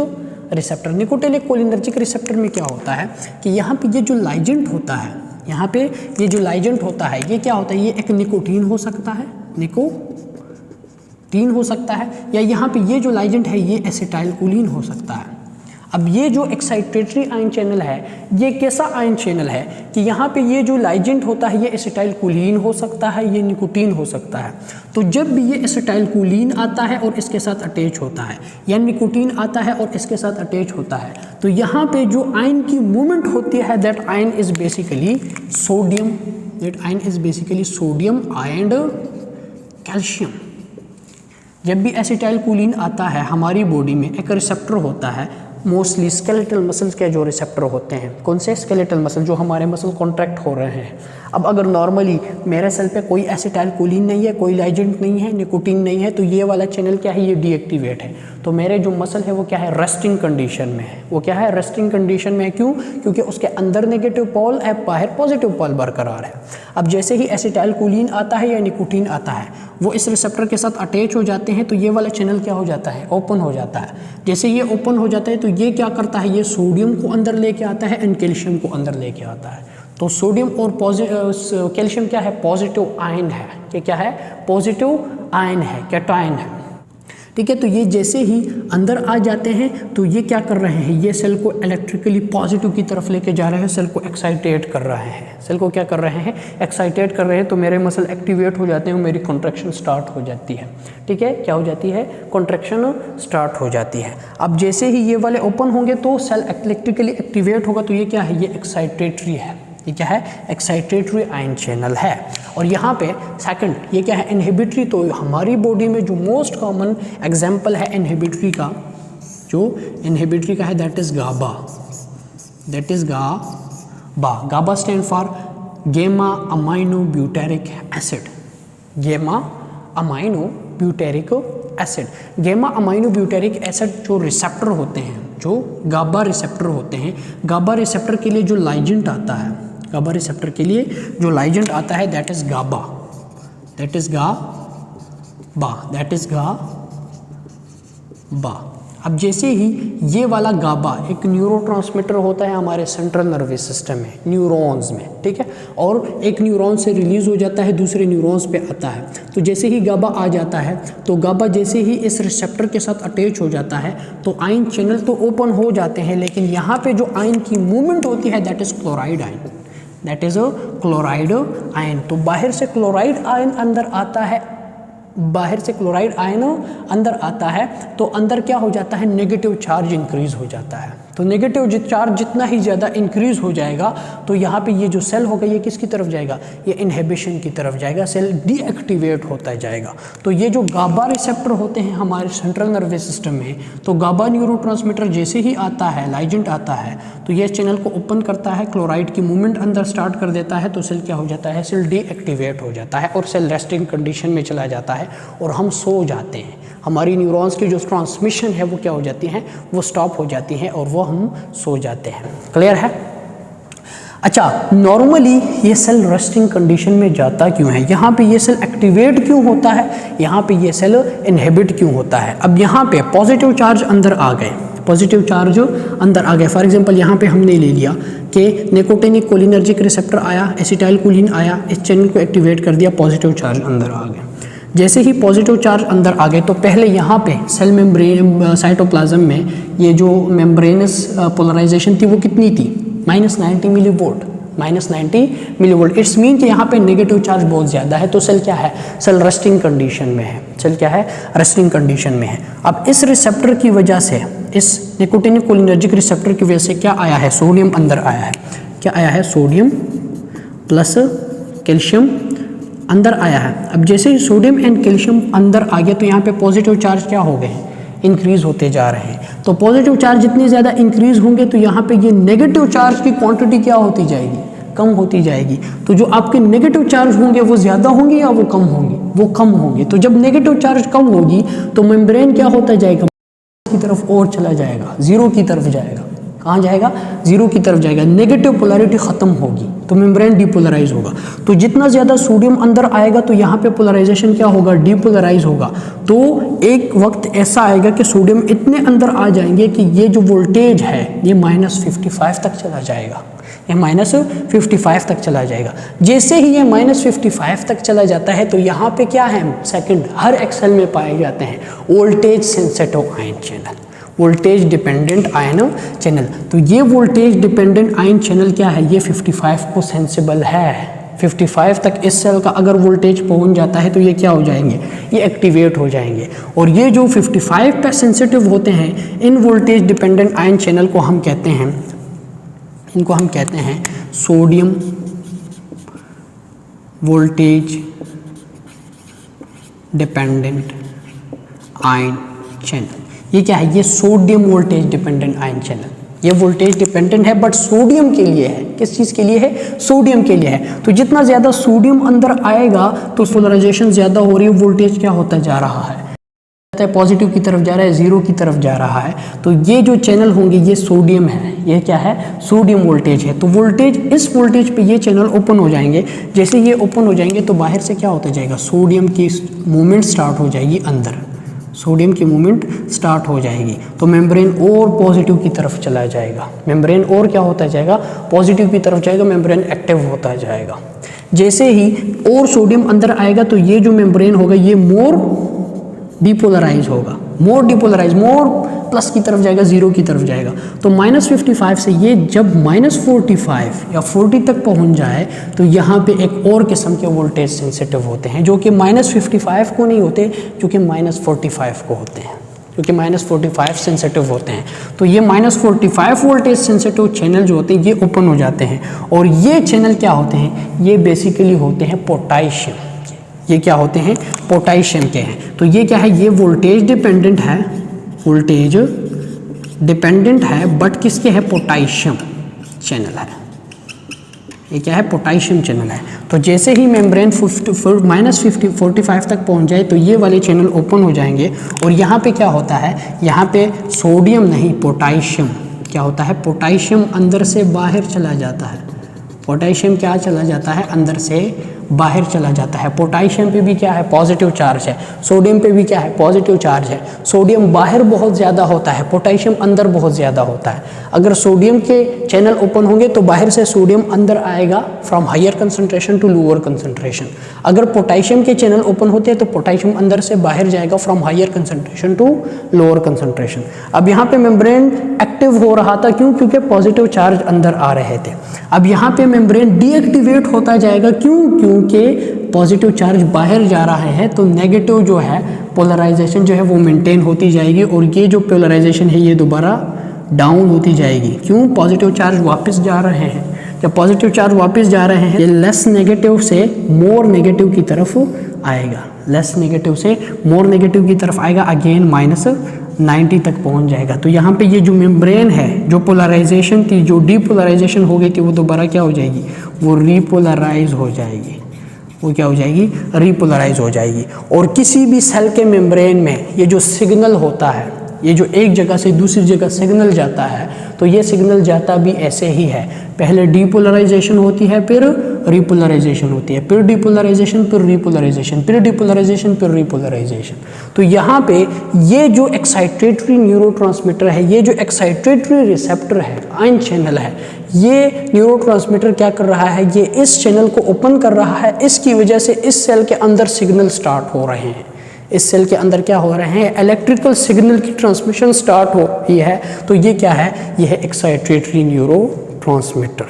Speaker 1: receptor. Nicotinic cholinergic receptor में क्या होता है कि यहाँ पे ये जो लाइगेंड होता है, यहाँ पे ये जो लाइगेंड होता है, ये क्या होता है, ये एक निकोटीन हो सकता है, निकोटीन हो सकता है, या यहाँ पे ये जो लाइगेंड है ये एसिटाइलकोलिन हो सकता है। अब ये जो एक्साइटेटरी आयन चैनल है, ये कैसा आयन चैनल है कि यहाँ पे ये जो लाइगेंड होता है ये एसिटाइलकोलिन हो सकता है, ये निकोटीन हो सकता है। तो जब भी ये एसिटाइलकोलिन आता है और इसके साथ अटैच होता है, या निकोटीन आता है और इसके साथ अटैच होता है, तो यहाँ पे जो आयन की मूवमेंट होती है, that ion is basically sodium, that ion is basically sodium and calcium. जब भी एसिटाइलकोलिन आता है हमारी बॉडी में, एक रिसेप्टर होता है, मोस्टली स्केलेटल मसल्स के जो रिसेप्टर होते हैं, कौन से, स्केलेटल मसल, जो हमारे मसल कॉन्ट्रैक्ट हो रहे हैं। अब अगर नॉर्मली मेरे सेल पे कोई एसिटाइलकोलिन नहीं है, कोई लाइगेंड नहीं है, निकोटीन नहीं है, तो ये वाला चैनल क्या है, ये डीएक्टिवेट है। तो मेरे जो मसल है वो क्या है, रेस्टिंग कंडीशन में है। वो क्या है, रेस्टिंग कंडीशन में है। क्यों, क्योंकि उसके अंदर नेगेटिव पोल है, बाहर पॉजिटिव पोल बरकरार है। अब जैसे ही एसिटाइलकोलिन आता है या निकोटीन आता है, वो इस रिसेप्टर के साथ अटैच हो जाते हैं, तो ये वाला चैनल क्या हो जाता है, ओपन हो जाता है। जैसे ये ओपन हो जाता है तो ये क्या करता है, ये सोडियम को अंदर लेके आता है एंड कैल्शियम को अंदर लेके आता है। तो सोडियम और कैल्शियम क्या है, पॉजिटिव आयन है। ये क्या है, पॉजिटिव आयन है, कैटायन है। ठीक है, तो ये जैसे ही अंदर आ जाते हैं तो ये क्या कर रहे हैं, ये सेल को इलेक्ट्रिकली पॉजिटिव की तरफ लेके जा रहे हैं, सेल को एक्साइटेट कर रहे हैं, सेल को क्या कर रहे हैं, एक्साइटेट कर रहे हैं। तो मेरे मसल एक्टिवेट हो जाते हैं और मेरी कॉन्ट्रैक्शन स्टार्ट हो जाती है। ठीक है, क्या हो जाती है, कॉन्ट्रैक्शन स्टार्ट हो जाती है। अब जैसे ही ये वाले ओपन होंगे तो सेल इलेक्ट्रिकली एक्टिवेट होगा, तो ये क्या है, ये एक्साइटेटरी है, ये क्या है, एक्साइटेटरी आयन चैनल है। और यहाँ पे सेकंड ये क्या है, इनहिबिटरी। तो हमारी बॉडी में जो मोस्ट कॉमन एग्जाम्पल है इनहिबिटरी का, जो इनहिबिटरी का है that is GABA, that is GABA. GABA stand for gamma amino butyric acid, gamma amino butyric acid. Gamma amino butyric acid जो रिसेप्टर होते हैं, जो गाबा रिसेप्टर होते हैं, गाबा रिसेप्टर के लिए जो लाइजेंट आता है, गाबा रिसेप्टर के लिए जो लाइजेंट आता है that is GABA, that is GABA, that is GABA. अब जैसे ही ये वाला गाबा एक न्यूरोट्रांसमीटर होता है हमारे सेंट्रल नर्वस सिस्टम में, न्यूरॉन्स में, ठीक है, और एक न्यूरॉन से रिलीज हो जाता है, दूसरे न्यूरॉन्स पे आता है। तो जैसे ही गाबा आ जाता है, तो गाबा जैसे ही इस रिसेप्टर के साथ अटैच हो जाता है तो आयन चैनल तो ओपन हो जाते हैं, लेकिन यहाँ पे जो आयन की मूवमेंट होती है that is chloride ion, that is a chloride ion. तो बाहर से क्लोराइड आयन अंदर आता है, बाहर से क्लोराइड आयन अंदर आता है, तो अंदर क्या हो जाता है, नेगेटिव चार्ज इंक्रीज हो जाता है। तो नेगेटिव चार्ज जितना ही ज़्यादा इंक्रीज हो जाएगा तो यहाँ पे ये जो सेल होगा ये किसकी तरफ जाएगा, ये इनहिबिशन की तरफ जाएगा, सेल डीएक्टिवेट होता जाएगा। तो ये जो गाबा रिसेप्टर होते हैं हमारे सेंट्रल नर्वस सिस्टम में, तो गाबा न्यूरोट्रांसमीटर जैसे ही आता है, लाइजेंट आता है, तो ये चैनल को ओपन करता है, क्लोराइड की मूवमेंट अंदर स्टार्ट कर देता है, तो सेल क्या हो जाता है, सेल डीएक्टिवेट हो जाता है और सेल रेस्टिंग कंडीशन में चला जाता है और हम सो जाते हैं। हमारी न्यूरॉन्स की जो ट्रांसमिशन है वो क्या हो जाती है, वो स्टॉप हो जाती है और वो हम सो जाते हैं। क्लियर है? अच्छा, नॉर्मली ये सेल रेस्टिंग कंडीशन में जाता क्यों है, यहाँ पे ये सेल एक्टिवेट क्यों होता है, यहाँ पे ये सेल इनहिबिट क्यों होता है। अब यहाँ पे पॉजिटिव चार्ज अंदर आ गए, पॉजिटिव चार्ज अंदर आ गए। फॉर एग्जांपल यहाँ पे हमने ले लिया कि निकोटिनिक कोलिनर्जिक रिसेप्टर आया, एसिटाइल कोलिन आया, इस चैनल को एक्टिवेट कर दिया, पॉजिटिव चार्ज अंदर आ गए। जैसे ही पॉजिटिव चार्ज अंदर आ गए तो पहले यहाँ पे सेल मेम्ब्रेन साइटोप्लाज्म में ये जो मेम्ब्रेनस पोलराइजेशन थी वो कितनी थी, -90 मिलीवोल्ट, -90 मिलीवोल्ट। इट्स मीन कि यहाँ पे नेगेटिव चार्ज बहुत ज़्यादा है, तो सेल क्या है, सेल रेस्टिंग कंडीशन में है, सेल क्या है, रेस्टिंग कंडीशन में है। अब इस रिसेप्टर की वजह से, इस निकोटिनिक कोलिनर्जिक रिसेप्टर की वजह से क्या आया है, सोडियम अंदर आया है। क्या आया है, सोडियम प्लस कैल्शियम अंदर आया है। अब जैसे ही सोडियम एंड कैल्शियम अंदर आ गया तो यहाँ पे पॉजिटिव चार्ज क्या हो गए, इंक्रीज होते जा रहे हैं। तो पॉजिटिव चार्ज जितने ज़्यादा इंक्रीज होंगे तो यहाँ पे ये नेगेटिव चार्ज की क्वांटिटी क्या होती जाएगी, कम होती जाएगी। तो जो आपके नेगेटिव चार्ज होंगे वो ज़्यादा होंगे या वो कम होंगे, वो कम होंगे। तो जब नेगेटिव चार्ज कम होगी तो मेम्ब्रेन क्या होता जाएगा, की तरफ और चला जाएगा, जीरो की तरफ जाएगा। कहाँ जाएगा, जीरो की तरफ जाएगा, नेगेटिव पोलैरिटी ख़त्म होगी तो मेम्ब्रेन डीपोलराइज होगा। तो जितना ज़्यादा सोडियम अंदर आएगा तो यहाँ पे पोलराइजेशन क्या होगा, डीपोलराइज होगा। तो एक वक्त ऐसा आएगा कि सोडियम इतने अंदर आ जाएंगे कि ये जो वोल्टेज है ये -55 तक चला जाएगा, ये -55 तक चला जाएगा। जैसे ही ये -55 तक चला जाता है तो यहाँ पे क्या है, सेकंड, हर एक्सेल में पाए जाते हैं voltage sensitive ion channel, voltage dependent ion channel. तो ये वोल्टेज डिपेंडेंट आयन चैनल क्या है, ये 55 को सेंसिबल है। 55 तक इस सेल का अगर वोल्टेज पहुंच जाता है तो ये क्या हो जाएंगे, ये एक्टिवेट हो जाएंगे। और ये जो 55 पे सेंसिटिव होते हैं, इन वोल्टेज डिपेंडेंट आयन चैनल को हम कहते हैं, इनको हम कहते हैं sodium voltage dependent ion channel. ये क्या है, ये sodium voltage dependent ion channel. ये वोल्टेज डिपेंडेंट है बट सोडियम के लिए है। किस चीज़ के लिए है, सोडियम के लिए है। तो जितना ज़्यादा सोडियम अंदर आएगा तो पोलराइजेशन ज़्यादा हो रही है, वोल्टेज क्या होता जा रहा है, पॉजिटिव की तरफ जा रहा है, जीरो की तरफ जा रहा है। तो ये जो चैनल होंगे ये सोडियम है, ये क्या है, सोडियम वोल्टेज है। तो वोल्टेज, इस वोल्टेज पे ये चैनल ओपन हो जाएंगे। जैसे ये ओपन हो जाएंगे तो बाहर से क्या होता जाएगा, सोडियम की मूवमेंट स्टार्ट हो जाएगी अंदर, सोडियम की मूवमेंट स्टार्ट हो जाएगी। तो मेम्ब्रेन और पॉजिटिव की तरफ चला जाएगा, मेम्ब्रेन और क्या होता जाएगा, पॉजिटिव की तरफ जाएगा, मेम्ब्रेन एक्टिव होता जाएगा। जैसे ही और सोडियम अंदर आएगा तो ये जो मेम्ब्रेन होगा ये मोर डीपोलराइज होगा, मोर डीपोलराइज, मोर प्लस की तरफ जाएगा, जीरो की तरफ जाएगा। तो -55 से ये जब -45 या 40 तक पहुंच जाए तो यहाँ पे एक और किस्म के वोल्टेज सेंसिटिव होते हैं जो कि -55 को नहीं होते, जो कि -45 को होते हैं, क्योंकि -45 सेंसिटिव होते हैं। तो ये -45 वोल्टेज सेंसिटिव चैनल जो होते हैं ये ओपन हो जाते हैं, और ये चैनल क्या होते हैं, ये बेसिकली होते हैं पोटेशियम। ये क्या होते हैं, पोटेशियम के हैं। तो ये क्या है, ये वोल्टेज डिपेंडेंट है, वोल्टेज डिपेंडेंट है, बट किसके है, पोटेशियम चैनल है। ये क्या है, पोटेशियम चैनल है। तो जैसे ही मेम्ब्रेन -45 तक पहुंच जाए तो ये वाले चैनल ओपन हो जाएंगे, और यहाँ पे क्या होता है, यहाँ पे सोडियम नहीं पोटेशियम क्या होता है, पोटेशियम अंदर से बाहर चला जाता है। पोटेशियम क्या चला जाता है, अंदर से बाहर चला जाता है। पोटेशियम पे भी क्या है, पॉजिटिव चार्ज है। सोडियम पे भी क्या है, पॉजिटिव चार्ज है। सोडियम बाहर बहुत ज़्यादा होता है, पोटेशियम अंदर बहुत ज़्यादा होता है। अगर सोडियम के चैनल ओपन होंगे तो बाहर से सोडियम अंदर आएगा from higher concentration to lower concentration. अगर पोटेशियम के चैनल ओपन होते हैं तो पोटेशियम अंदर से बाहर जाएगा from higher concentration to lower concentration. अब यहाँ पे मेम्ब्रेन एक्टिव हो रहा था, क्यों, क्योंकि पॉजिटिव चार्ज अंदर आ रहे थे। अब यहाँ पे मेम्ब्रेन डीएक्टिवेट होता जाएगा, क्यों, क्योंकि पॉजिटिव चार्ज बाहर जा रहा है, तो नेगेटिव जो है पोलराइजेशन जो है वो मेंटेन होती जाएगी, और ये जो पोलराइजेशन है ये दोबारा डाउन होती जाएगी। क्यों, पॉजिटिव चार्ज वापस जा रहे हैं। जब पॉजिटिव चार्ज वापस जा रहे हैं, ये लेस नेगेटिव से मोर नेगेटिव की तरफ आएगा, लेस नेगेटिव से मोर नेगेटिव की तरफ आएगा, अगेन -90 तक पहुंच जाएगा। तो यहाँ पे ये जो मेम्ब्रेन है, जो पोलराइजेशन थी, जो डीपोलराइजेशन हो गई थी, वो दोबारा क्या हो जाएगी, वो रीपोलराइज हो जाएगी। वो क्या हो जाएगी, रीपोलराइज हो जाएगी। और किसी भी सेल के मेम्ब्रेन में ये जो सिग्नल होता है, ये जो एक जगह से दूसरी जगह सिग्नल जाता है, तो ये सिग्नल जाता भी ऐसे ही है। पहले डीपोलराइजेशन होती है, फिर रिपोलराइजेशन होती है, फिर डीपोलराइजेशन, फिर रिपोलराइजेशन, फिर डीपोलराइजेशन, फिर रिपोलराइजेशन। तो यहाँ पे ये जो एक्साइटेटरी न्यूरोट्रांसमीटर है, ये जो एक्साइटेटरी रिसेप्टर है, आयन चैनल है, ये न्यूरोट्रांसमीटर क्या कर रहा है, ये इस चैनल को ओपन कर रहा है। इसकी वजह से इस सेल के अंदर सिग्नल स्टार्ट हो रहे हैं। इस सेल के अंदर क्या हो रहे हैं, इलेक्ट्रिकल सिग्नल की ट्रांसमिशन स्टार्ट हो रही है। तो ये क्या है, ये है एक्साइटेटरी न्यूरोट्रांसमीटर।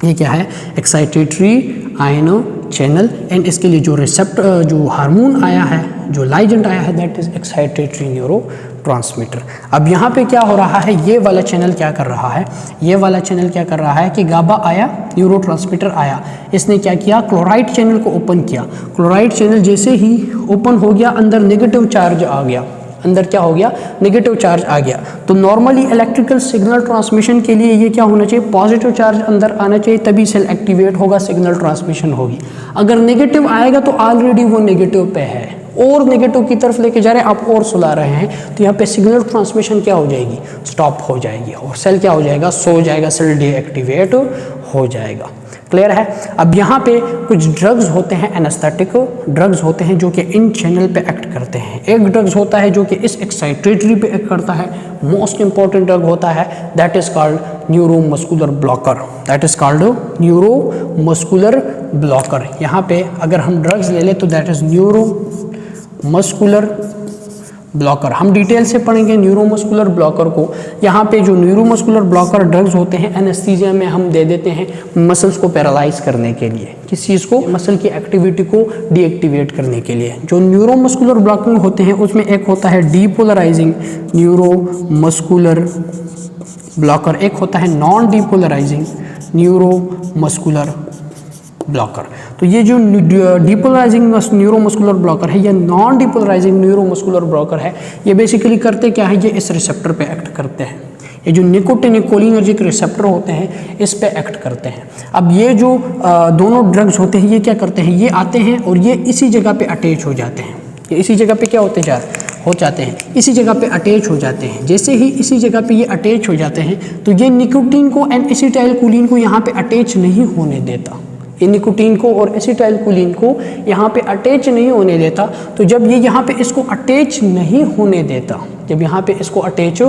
Speaker 1: ये क्या है, एक्साइटेटरी आयनो चैनल। एंड इसके लिए जो रिसेप्टर, जो हार्मोन आया है, जो लाइगेंड आया है, दैट इज एक्साइटेटरी न्यूरोट्रांसमीटर। अब यहाँ पे क्या हो रहा है, ये वाला चैनल क्या कर रहा है, ये वाला चैनल क्या कर रहा है कि गाबा आया, न्यूरोट्रांसमीटर आया, इसने क्या किया, क्लोराइड चैनल को ओपन किया। क्लोराइड चैनल जैसे ही ओपन हो गया, अंदर नेगेटिव चार्ज आ गया, अंदर क्या हो गया, नेगेटिव चार्ज आ गया। तो नॉर्मली इलेक्ट्रिकल सिग्नल ट्रांसमिशन के लिए ये क्या होना चाहिए, पॉजिटिव चार्ज अंदर आना चाहिए, तभी सेल एक्टिवेट होगा, सिग्नल ट्रांसमिशन होगी। अगर नेगेटिव आएगा तो ऑलरेडी वो नेगेटिव पे है, और नेगेटिव की तरफ लेके जा रहे हैं, आप और सुला रहे हैं, तो यहाँ पे सिग्नल ट्रांसमिशन क्या हो जाएगी, स्टॉप हो जाएगी, और सेल क्या हो जाएगा, सो जाएगा, सेल डीएक्टिवेट हो जाएगा। क्लियर है। अब यहाँ पे कुछ ड्रग्स होते हैं, एनेस्थेटिक ड्रग्स होते हैं जो कि इन चैनल पे एक्ट करते हैं। एक ड्रग्स होता है जो कि इस एक्साइटेटरी पे एक्ट करता है, मोस्ट इंपॉर्टेंट ड्रग होता है, that is called neuromuscular blocker, that is called neuromuscular blocker. यहाँ पे अगर हम ड्रग्स ले लें तो दैट इज न्यूरोमस्कुलर ब्लॉकर। हम डिटेल से पढ़ेंगे न्यूरोमस्कुलर ब्लॉकर को। यहाँ पे जो न्यूरोमस्कुलर ब्लॉकर ड्रग्स होते हैं, एनेस्थीसिया में हम दे देते हैं मसल्स को पैरालाइज करने के लिए, किस चीज़ को, मसल की एक्टिविटी को डीएक्टिवेट करने के लिए। जो न्यूरोमस्कुलर ब्लॉकिंग होते हैं उसमें एक होता है डीपोलराइजिंग न्यूरोमस्कुलर ब्लॉकर, एक होता है नॉन डीपोलराइजिंग न्यूरोमस्कुलर ब्लॉकर। तो ये जो डीपोलराइजिंग न्यूरोमस्कुलर ब्लॉकर है या नॉन डीपोलराइजिंग न्यूरोमस्कुलर ब्लॉकर है, ये बेसिकली करते क्या है, ये इस रिसेप्टर पे एक्ट करते हैं। ये जो निकोटिनिकोलिनर्जिक रिसेप्टर होते हैं इस पे एक्ट करते हैं। अब ये जो दोनों ड्रग्स होते हैं ये क्या करते हैं, ये आते हैं और ये इसी जगह पे अटैच हो जाते हैं। ये इसी जगह पे क्या होते हो जाते हैं, इसी जगह पे अटैच हो जाते हैं। जैसे ही इसी जगह पे ये अटैच हो जाते हैं तो ये निकोटीन को एंड एसिटाइलकोलिन को यहाँ पे अटैच नहीं होने देता। ये निकोटीन को और एसिटाइलकोलिन को यहाँ पे अटैच नहीं होने देता। तो जब ये यहाँ पे इसको अटैच नहीं होने देता, जब यहाँ पे इसको अटैच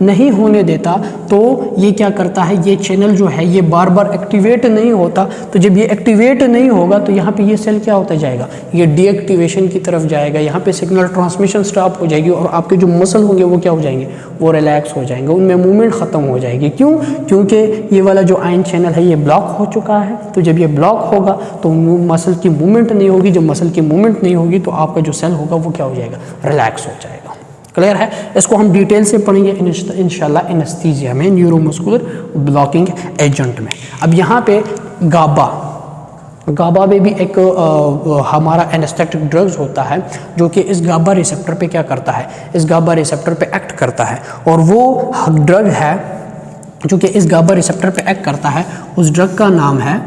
Speaker 1: नहीं होने देता तो ये क्या करता है, ये चैनल जो है ये बार बार एक्टिवेट नहीं होता। तो जब ये एक्टिवेट नहीं होगा तो यहाँ पे ये सेल क्या होता जाएगा, ये डीएक्टिवेशन की तरफ जाएगा, यहाँ पे सिग्नल ट्रांसमिशन स्टॉप हो जाएगी और आपके जो मसल होंगे वो क्या हो जाएंगे, वो रिलैक्स हो जाएंगे, उनमें मूवमेंट ख़त्म हो जाएगी। क्यों, क्योंकि ये वाला जो आयन चैनल है ये ब्लॉक हो चुका है। तो जब ये ब्लॉक होगा तो मसल की मूवमेंट नहीं होगी, जब मसल की मूवमेंट नहीं होगी तो आपका जो सेल होगा वो क्या हो जाएगा, रिलैक्स हो जाएगा। क्लियर है? इसको हम डिटेल से पढ़ेंगे इंशाल्लाह एनेस्थीसिया में, न्यूरोमस्कुलर ब्लॉकिंग एजेंट में। अब यहाँ पे गाबा में भी एक हमारा एनेस्थेटिक ड्रग्स होता है जो कि इस गाबा रिसेप्टर पे क्या करता है, इस गाबा रिसेप्टर पे एक्ट करता है, और वो ड्रग है जो कि इस गाबा रिसेप्टर पे एक्ट करता है। उस ड्रग का नाम है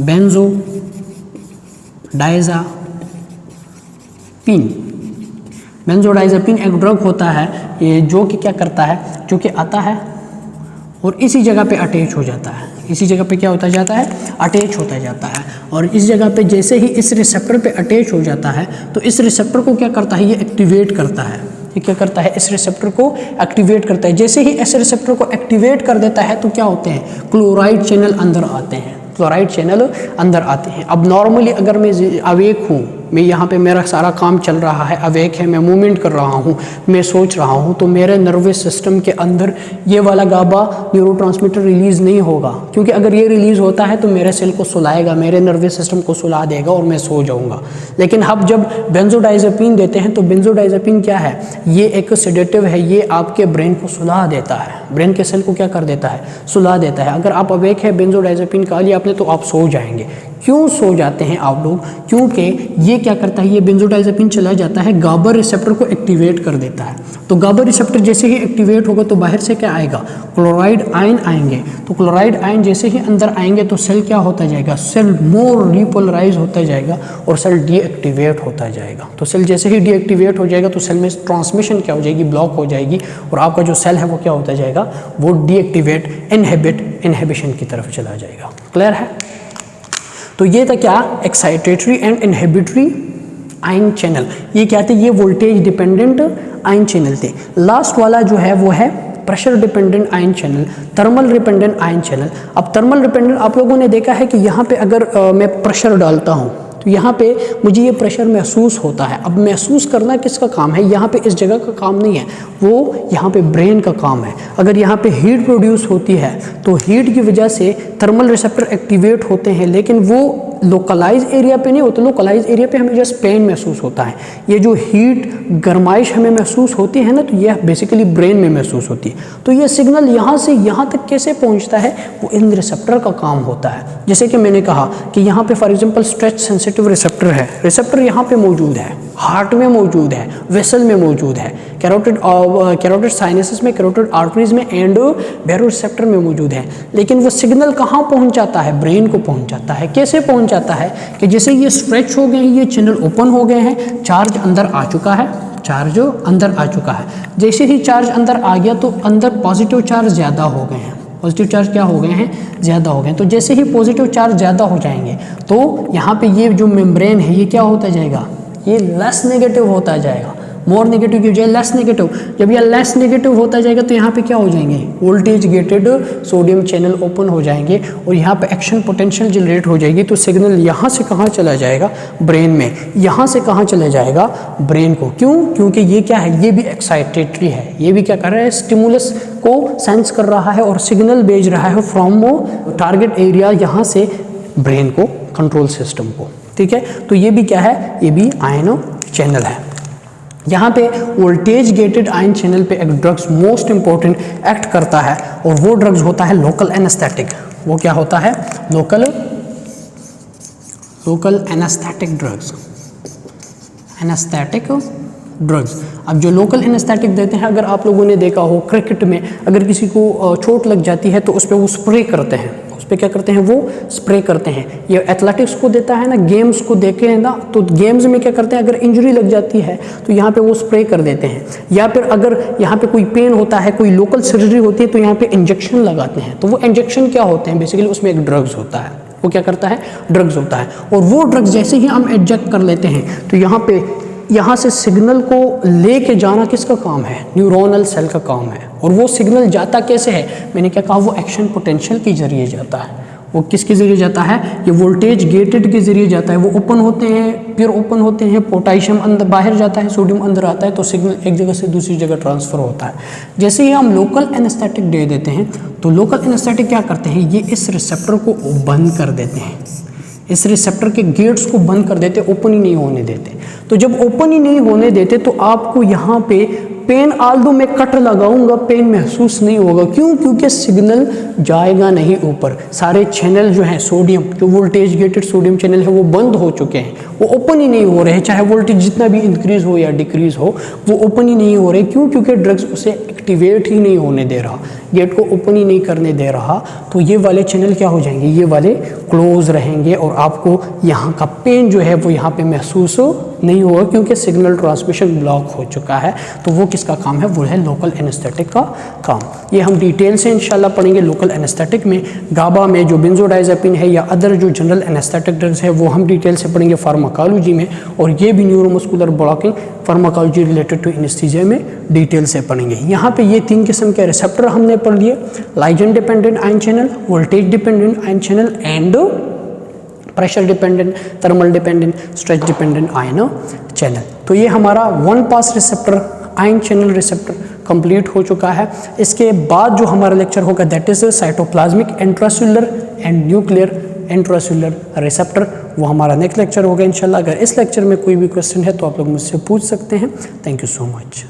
Speaker 1: बेंजोडाइज़ापिन। बेंजोडाइज़ापिन एक ड्रग होता है ये जो कि क्या करता है, जो कि आता है और इसी जगह पे अटैच हो जाता है, इसी जगह पे क्या होता जाता है, अटैच होता जाता है। और इस जगह पे जैसे ही इस रिसेप्टर पे अटैच हो जाता है तो इस रिसेप्टर को क्या करता है, ये एक्टिवेट करता है। ये क्या करता है, इस रिसेप्टर को एक्टिवेट करता है। जैसे ही इस रिसेप्टर को एक्टिवेट कर देता है तो क्या होते हैं, क्लोराइड चैनल अंदर आते हैं, क्लोराइड चैनल अंदर आते हैं। अब नॉर्मली अगर मैं अवेक हूँ, मैं यहाँ पे मेरा सारा काम चल रहा है, अवेक है, मैं मूवमेंट कर रहा हूँ, मैं सोच रहा हूँ, तो मेरे नर्वस सिस्टम के अंदर ये वाला गाबा न्यूरोट्रांसमीटर रिलीज़ नहीं होगा, क्योंकि अगर ये रिलीज़ होता है तो मेरे सेल को सुलाएगा, मेरे नर्वस सिस्टम को सुला देगा और मैं सो जाऊँगा। लेकिन अब जब बेंजोडाइज़ापिन देते हैं तो बेंजोडाइज़ापिन क्या है, ये एक सेडेटिव है, ये आपके ब्रेन को सुला देता है, ब्रेन के सेल को क्या कर देता है, सुला देता है। अगर आप अवेक है, बेंजोडाइज़ापिन खा लिया आपने तो आप सो जाएंगे। क्यों सो जाते हैं आप लोग, क्योंकि ये क्या करता है, ये बेंजोडाइज़ापिन चला जाता है, गाबा रिसेप्टर को एक्टिवेट कर देता है। तो गाबा रिसेप्टर जैसे ही एक्टिवेट होगा तो बाहर से क्या आएगा, क्लोराइड आयन आएंगे। तो क्लोराइड आयन जैसे ही अंदर आएंगे तो सेल क्या होता जाएगा, सेल मोर रिपोलराइज होता जाएगा और सेल डीएक्टिवेट होता जाएगा। तो सेल जैसे ही डीएक्टिवेट हो जाएगा तो सेल में ट्रांसमिशन क्या हो जाएगी, ब्लॉक हो जाएगी, और आपका जो सेल है वो क्या होता जाएगा, वो डीएक्टिवेट इनहिबिशन की तरफ चला जाएगा। क्लियर है? तो ये था क्या, excitatory and inhibitory ion channel. ये क्या थे, ये वोल्टेज डिपेंडेंट आयन चैनल थे। लास्ट वाला जो है वो है pressure dependent ion channel, thermal dependent ion channel. अब थर्मल डिपेंडेंट आप लोगों ने देखा है कि यहाँ पे अगर मैं प्रेशर डालता हूँ तो यहाँ पे मुझे ये प्रेशर महसूस होता है। अब महसूस करना किसका काम है, यहाँ पे इस जगह का काम नहीं है, वो यहाँ पे ब्रेन का काम है। अगर यहाँ पे हीट प्रोड्यूस होती है तो हीट की वजह से थर्मल रिसेप्टर एक्टिवेट होते हैं, लेकिन वो लोकलाइज एरिया पे नहीं होते। लोकलाइज एरिया पे हमें जस्ट पेन महसूस होता है। ये जो हीट गर्माइश हमें महसूस होती है ना, तो यह बेसिकली ब्रेन में महसूस होती है। तो ये सिग्नल यहाँ से यहाँ तक कैसे पहुँचता है, वो इन रिसेप्टर का काम होता है। जैसे कि मैंने कहा कि यहाँ पे for example stretch sensitive receptor है, रिसेप्टर यहाँ पे मौजूद है, हार्ट में मौजूद है, वेसल में मौजूद है, कैरोटिड साइनसेस में, कैरोटिड आर्टरीज में एंड बैरो रिसेप्टर में मौजूद है। लेकिन वो सिग्नल कहाँ पहुँच जाता है, ब्रेन को पहुँच जाता है। कैसे पहुँच जाता है कि जैसे ये स्ट्रेच हो गए हैं, ये चैनल ओपन हो गए हैं, चार्ज अंदर आ चुका है, चार्ज अंदर आ चुका है। जैसे ही चार्ज अंदर आ गया तो अंदर पॉजिटिव चार्ज ज़्यादा हो गए हैं, पॉजिटिव चार्ज क्या हो गए हैं, ज़्यादा हो गए। तो जैसे ही पॉजिटिव चार्ज ज़्यादा हो जाएंगे तो यहाँ पे ये जो मेम्ब्रेन है ये क्या होता जाएगा, ये लेस नेगेटिव होता जाएगा। मोर नेगेटिव की बजाय लेस नेगेटिव। जब यह लेस नेगेटिव होता जाएगा तो यहाँ पे क्या हो जाएंगे, voltage gated sodium channel open हो जाएंगे और यहाँ पे एक्शन पोटेंशियल जनरेट हो जाएगी। तो सिग्नल यहाँ से कहाँ चला जाएगा, ब्रेन में। यहाँ से कहाँ चला जाएगा, ब्रेन को। क्यों, क्योंकि ये क्या है, ये भी एक्साइटेटरी है, ये भी क्या कर रहा है, स्टिमुलस को सेंस कर रहा है और सिग्नल भेज रहा है फ्रॉम टारगेट एरिया यहाँ से ब्रेन को, कंट्रोल सिस्टम को। ठीक है, तो ये भी क्या है, ये भी आयन चैनल है। यहाँ पे वोल्टेज गेटेड आयन चैनल पे एक ड्रग्स मोस्ट इंपॉर्टेंट एक्ट करता है और वो ड्रग्स होता है लोकल एनेस्थेटिक। वो क्या होता है, local anaesthetic drugs, anaesthetic drugs. अब जो लोकल एनेस्थेटिक देते हैं, अगर आप लोगों ने देखा हो क्रिकेट में अगर किसी को चोट लग जाती है तो उस पर वो स्प्रे करते हैं, उस पर क्या करते हैं, वो स्प्रे करते हैं। ये एथलेटिक्स को देता है ना, गेम्स को देखे हैं ना, तो गेम्स में क्या करते हैं, अगर इंजरी लग जाती है तो यहाँ पे वो स्प्रे कर देते हैं। या फिर अगर यहाँ पे कोई पेन होता है, कोई लोकल सर्जरी होती है तो यहाँ पे इंजेक्शन लगाते हैं। तो वो इंजेक्शन क्या होते हैं, बेसिकली उसमें एक ड्रग्स होता है, वो क्या करता है, ड्रग्स होता है। और वो ड्रग्स जैसे ही हम इंजेक्ट कर लेते हैं तो यहाँ से सिग्नल को लेके जाना किसका काम है, न्यूरोनल सेल का काम है। और वो सिग्नल जाता कैसे है, मैंने क्या कहा, वो एक्शन पोटेंशियल के जरिए जाता है। वो किसके जरिए जाता है, ये वोल्टेज गेटेड के जरिए जाता है। वो ओपन होते हैं, फिर ओपन होते हैं, पोटेशियम अंदर बाहर जाता है, सोडियम अंदर आता है, तो सिग्नल एक जगह से दूसरी जगह ट्रांसफ़र होता है। जैसे ही हम लोकल एनेस्थेटिक दे देते हैं तो लोकल एनेस्थेटिक क्या करते हैं, ये इस रिसेप्टर को बंद कर देते हैं, इस रिसेप्टर के गेट्स को बंद कर देते, ओपन ही नहीं होने देते। तो जब ओपन ही नहीं होने देते तो आपको यहाँ पे पेन, आल्दो मैं कट लगाऊंगा, पेन महसूस नहीं होगा। क्यों? क्योंकि सिग्नल जाएगा नहीं ऊपर। सारे चैनल जो हैं सोडियम, जो वोल्टेज गेटेड सोडियम चैनल है वो बंद हो चुके हैं, वो ओपन ही नहीं हो रहे। चाहे वोल्टेज जितना भी इंक्रीज हो या डिक्रीज हो, वो ओपन ही नहीं हो रहे। क्यों? क्योंकि ड्रग्स उसे एक्टिवेट ही नहीं होने दे रहा, गेट को ओपन ही नहीं करने दे रहा। तो ये वाले चैनल क्या हो जाएंगे? ये वाले क्लोज रहेंगे और आपको यहाँ का पेन जो है वो यहाँ पे महसूस नहीं होगा, क्योंकि सिग्नल ट्रांसमिशन ब्लॉक हो चुका है। तो वो किसका काम है? वो है लोकल एनेस्थेटिक का काम। ये हम डिटेल से इंशाल्लाह पढ़ेंगे। लोकल एनेस्थेटिक में गाबा में जो बेंजोडाइज़ेपिन है या अदर जो जनरल एनेस्थेटिक ड्रग्स है वो हम डिटेल से पढ़ेंगे फार्माकोलॉजी में, और ये भी neuromuscular blocking pharmacology related to anaesthesia में डिटेल से पढ़ेंगे। यहाँ पे ये 3 किस्म के रिसेप्टर हमने पढ़ लिए, ligand dependent ion channel, voltage dependent ion channel and pressure dependent, thermal dependent, stretch dependent ion channel. तो ये हमारा 1 pass receptor, ion channel receptor complete हो चुका है। इसके बाद जो हमारा लेक्चर होगा that is cytoplasmic intracellular and nuclear intracellular receptor, वो हमारा नेक्स्ट लेक्चर होगा इंशाल्लाह। अगर इस लेक्चर में कोई भी क्वेश्चन है तो आप लोग मुझसे पूछ सकते हैं। Thank you so much.